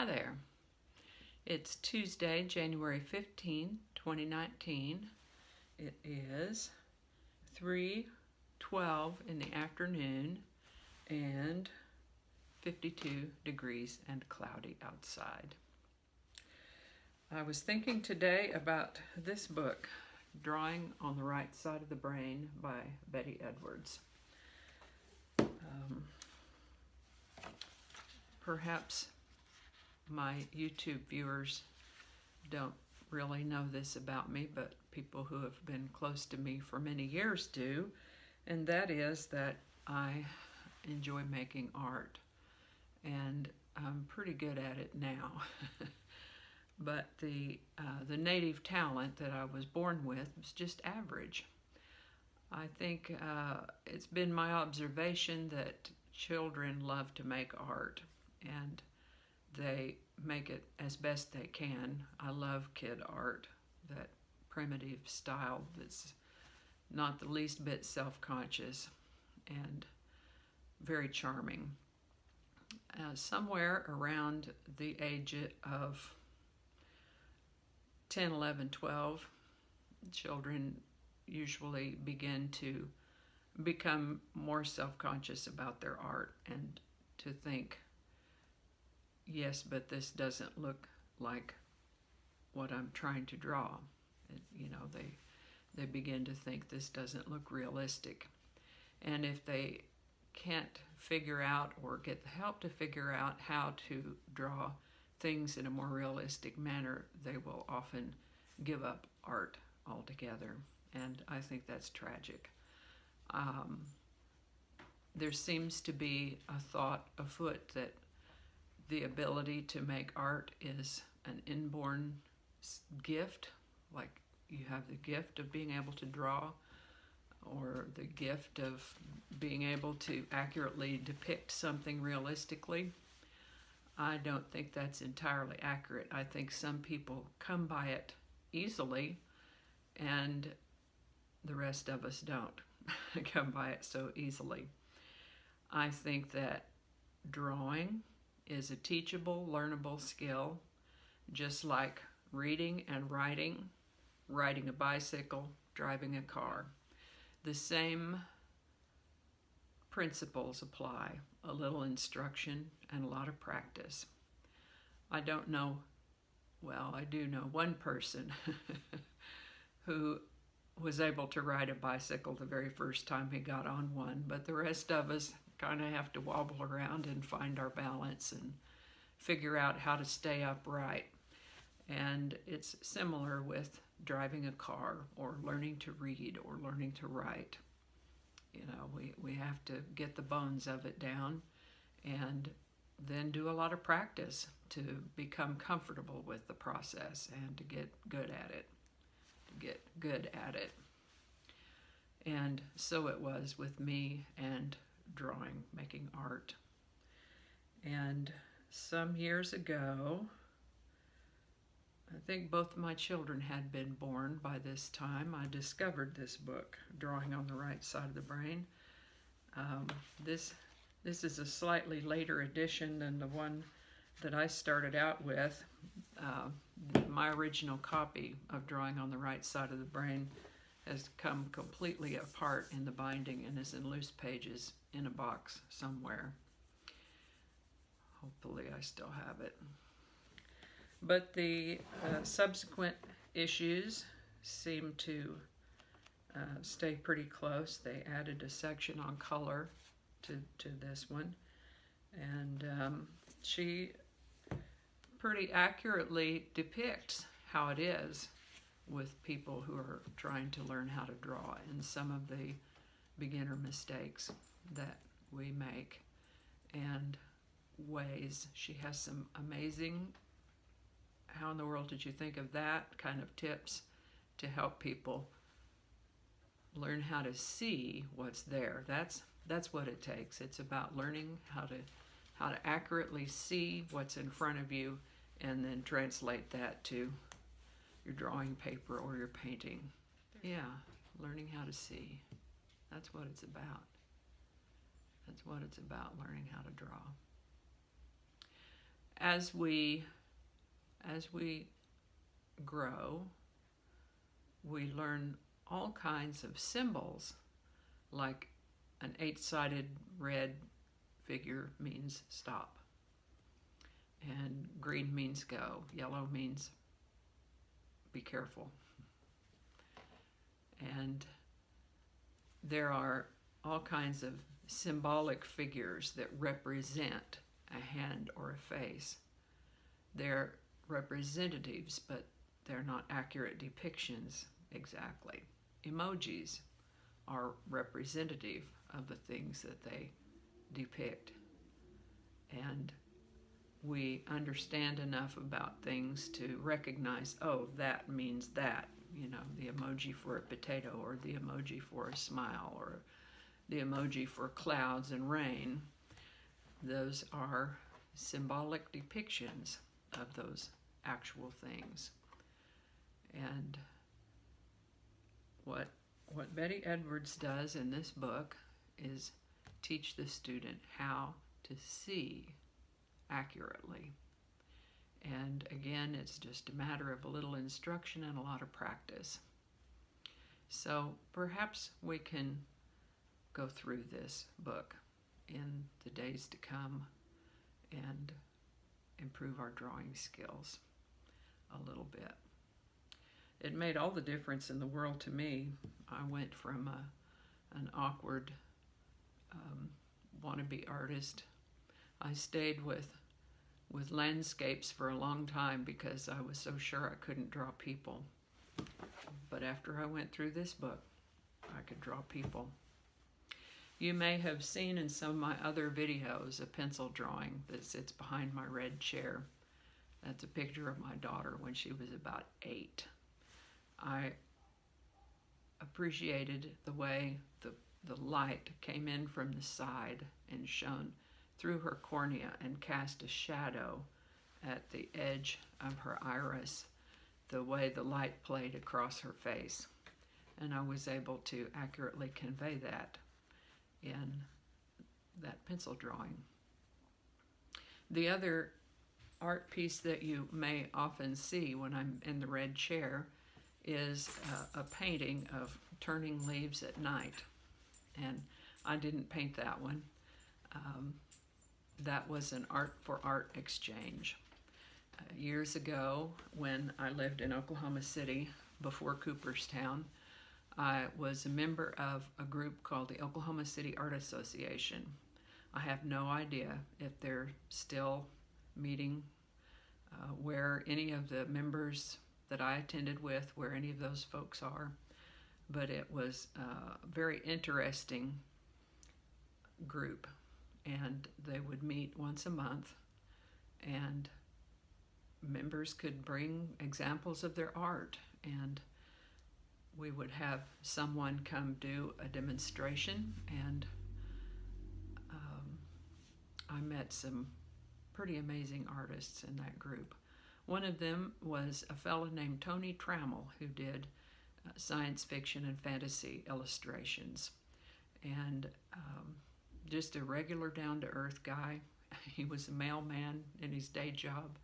Hi there. It's Tuesday, January 15, 2019. It is 3:12 in the afternoon and 52 degrees and cloudy outside. I was thinking today about this book, Drawing on the Right Side of the Brain by Betty Edwards. Perhaps my YouTube viewers don't really know this about me, but people who have been close to me for many years do, and that is that I enjoy making art, and I'm pretty good at it now. But the native talent that I was born with was just average. I think it's been my observation that children love to make art, and they make it as best they can. I love kid art, that primitive style that's not the least bit self-conscious and very charming. Somewhere around the age of 10, 11, 12, children usually begin to become more self-conscious about their art and to think, yes, but this doesn't look like what I'm trying to draw. They begin to think this doesn't look realistic. And if they can't figure out or get the help to figure out how to draw things in a more realistic manner, they will often give up art altogether. And I think that's tragic. There seems to be a thought afoot that the ability to make art is an inborn gift, like you have the gift of being able to draw, or the gift of being able to accurately depict something realistically. I don't think that's entirely accurate. I think some people come by it easily, and the rest of us don't come by it so easily. I think that drawing is a teachable, learnable skill, just like reading and writing, riding a bicycle, driving a car. The same principles apply, a little instruction and a lot of practice. I don't know, well, I do know one person who was able to ride a bicycle the very first time he got on one, but the rest of us kind of have to wobble around and find our balance and figure out how to stay upright. And it's similar with driving a car or learning to read or learning to write. We have to get the bones of it down and then do a lot of practice to become comfortable with the process and to get good at it. And so it was with me and drawing, making art. And some years ago, I think both of my children had been born by this time, I discovered this book, Drawing on the Right Side of the Brain. This is a slightly later edition than the one that I started out with. My original copy of Drawing on the Right Side of the Brain has come completely apart in the binding and is in loose pages in a box somewhere. Hopefully I still have it. But the subsequent issues seem to stay pretty close. They added a section on color to this one, and she pretty accurately depicts how it is with people who are trying to learn how to draw and some of the beginner mistakes that we make and ways. She has some amazing, how in the world did you think of that kind of tips to help people learn how to see what's there. That's what it takes. It's about learning how to accurately see what's in front of you and then translate that to your drawing paper or your painting. Yeah, learning how to see. That's what it's about. That's what it's about, learning how to draw. as we grow, we learn all kinds of symbols, like an 8-sided red figure means stop, and green means go, yellow means be careful. And there are all kinds of symbolic figures that represent a hand or a face. They're representatives, but they're not accurate depictions exactly. Emojis are representative of the things that they depict. And we understand enough about things to recognize, oh, that means that. You know, the emoji for a potato, or the emoji for a smile, or the emoji for clouds and rain. Those are symbolic depictions of those actual things. And what Betty Edwards does in this book is teach the student how to see accurately. And again, it's just a matter of a little instruction and a lot of practice. So perhaps we can go through this book in the days to come and improve our drawing skills a little bit. It made all the difference in the world to me. I went from an awkward wannabe artist. I stayed with landscapes for a long time because I was so sure I couldn't draw people. But after I went through this book, I could draw people. You may have seen in some of my other videos a pencil drawing that sits behind my red chair. That's a picture of my daughter when she was about 8. I appreciated the way the light came in from the side and shone through her cornea and cast a shadow at the edge of her iris, the way the light played across her face. And I was able to accurately convey that in that pencil drawing. The other art piece that you may often see when I'm in the red chair is a painting of turning leaves at night. And I didn't paint that one. That was an art for art exchange. Years ago, when I lived in Oklahoma City before Cooperstown, I was a member of a group called the Oklahoma City Art Association. I have no idea if they're still meeting, where any of the members that I attended with, where any of those folks are, but it was a very interesting group, and they would meet once a month, and members could bring examples of their art, and we would have someone come do a demonstration, and I met some pretty amazing artists in that group. One of them was a fellow named Tony Trammell, who did science fiction and fantasy illustrations, and just a regular down-to-earth guy. He was a mailman in his day job,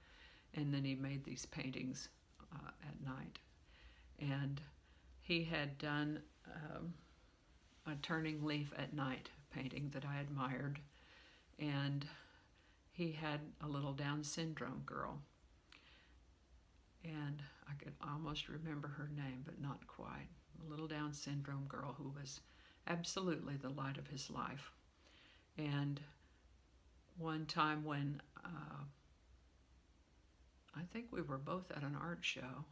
and then he made these paintings at night. And he had done a turning leaf at night painting that I admired, and he had a little Down syndrome girl, and I could almost remember her name, but not quite. A little Down syndrome girl who was absolutely the light of his life. And one time when I think we were both at an art show,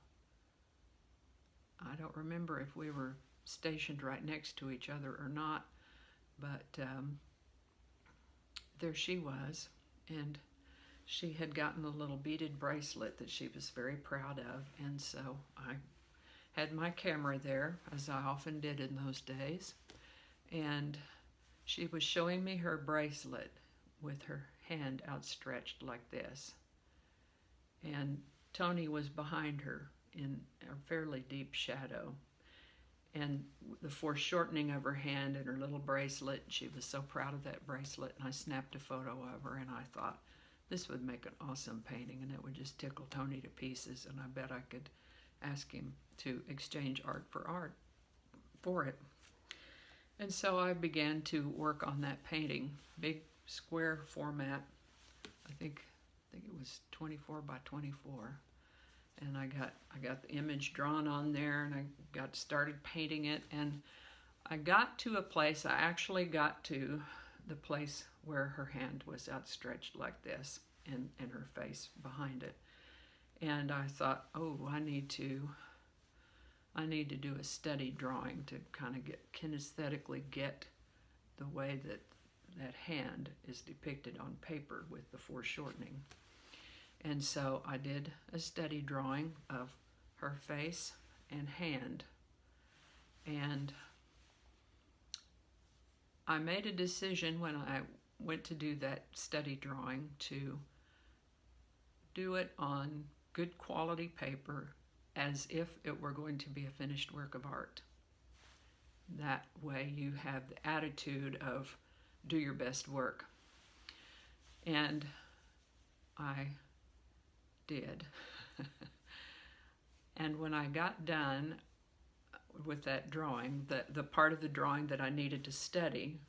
I don't remember if we were stationed right next to each other or not, but there she was, and she had gotten a little beaded bracelet that she was very proud of, and so I had my camera there, as I often did in those days, and she was showing me her bracelet with her hand outstretched like this, and Tony was behind her in a fairly deep shadow, and the foreshortening of her hand and her little bracelet, she was so proud of that bracelet, and I snapped a photo of her, and I thought, this would make an awesome painting, and it would just tickle Tony to pieces, and I bet I could ask him to exchange art for it. And so I began to work on that painting, big square format. I think it was 24 by 24. And I got the image drawn on there, and I got started painting it, and I got to a place, I actually got to the place where her hand was outstretched like this, and her face behind it. And I thought, oh, I need to do a study drawing to kind of kinesthetically get the way that hand is depicted on paper with the foreshortening. And so I did a study drawing of her face and hand. And I made a decision when I went to do that study drawing to do it on good quality paper as if it were going to be a finished work of art. That way you have the attitude of do your best work. And I did. And when I got done with that drawing, the part of the drawing that I needed to study,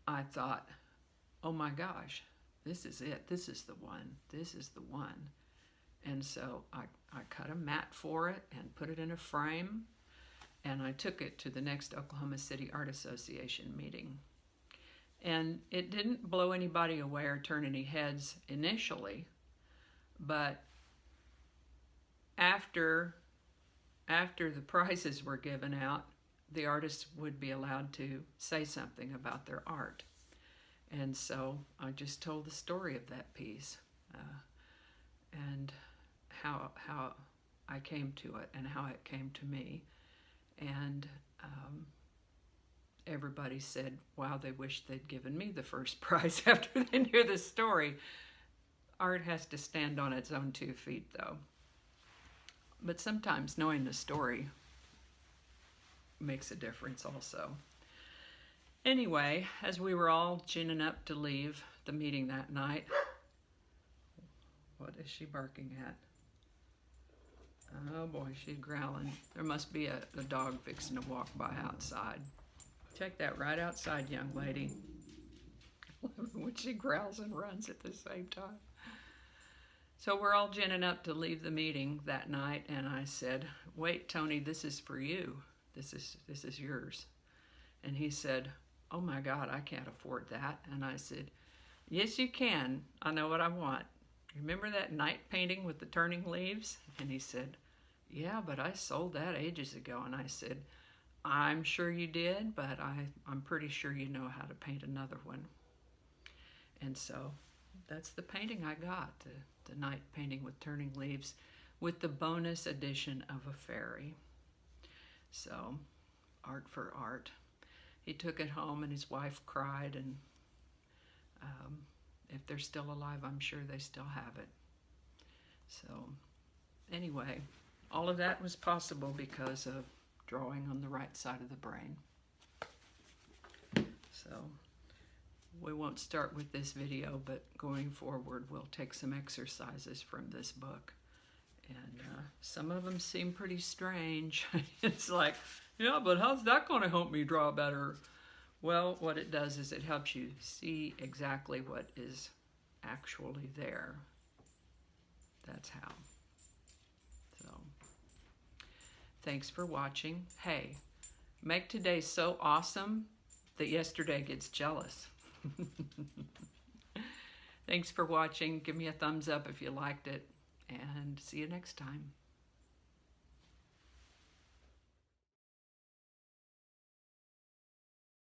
I thought, oh my gosh, this is it. This is the one. This is the one. And so I cut a mat for it and put it in a frame, and I took it to the next Oklahoma City Art Association meeting. And it didn't blow anybody away or turn any heads initially, but after the prizes were given out, the artists would be allowed to say something about their art. And so I just told the story of that piece and how I came to it and how it came to me. And everybody said, wow, they wish they'd given me the first prize after they knew the story. Art has to stand on its own 2 feet, though. But sometimes knowing the story makes a difference also. Anyway, as we were all ginning up to leave the meeting that night, what is she barking at? Oh boy, she's growling. There must be a dog fixing to walk by outside. Check that right outside, young lady. When she growls and runs at the same time. So we're all ginning up to leave the meeting that night, and I said, wait, Tony, this is for you. This is yours. And he said, oh my God, I can't afford that. And I said, yes, you can. I know what I want. Remember that night painting with the turning leaves? And he said, yeah, but I sold that ages ago. And I said, I'm sure you did, but I'm pretty sure you know how to paint another one. And so that's the painting I got, the night painting with turning leaves, with the bonus addition of a fairy. So, art for art. He took it home and his wife cried, and if they're still alive, I'm sure they still have it. So, anyway, all of that was possible because of drawing on the right side of the brain. So, we won't start with this video, but going forward, we'll take some exercises from this book. And some of them seem pretty strange. It's like, yeah, but how's that going to help me draw better? Well, what it does is it helps you see exactly what is actually there. That's how. So, thanks for watching. Hey, make today so awesome that yesterday gets jealous. Thanks for watching. Give me a thumbs up if you liked it, and see you next time.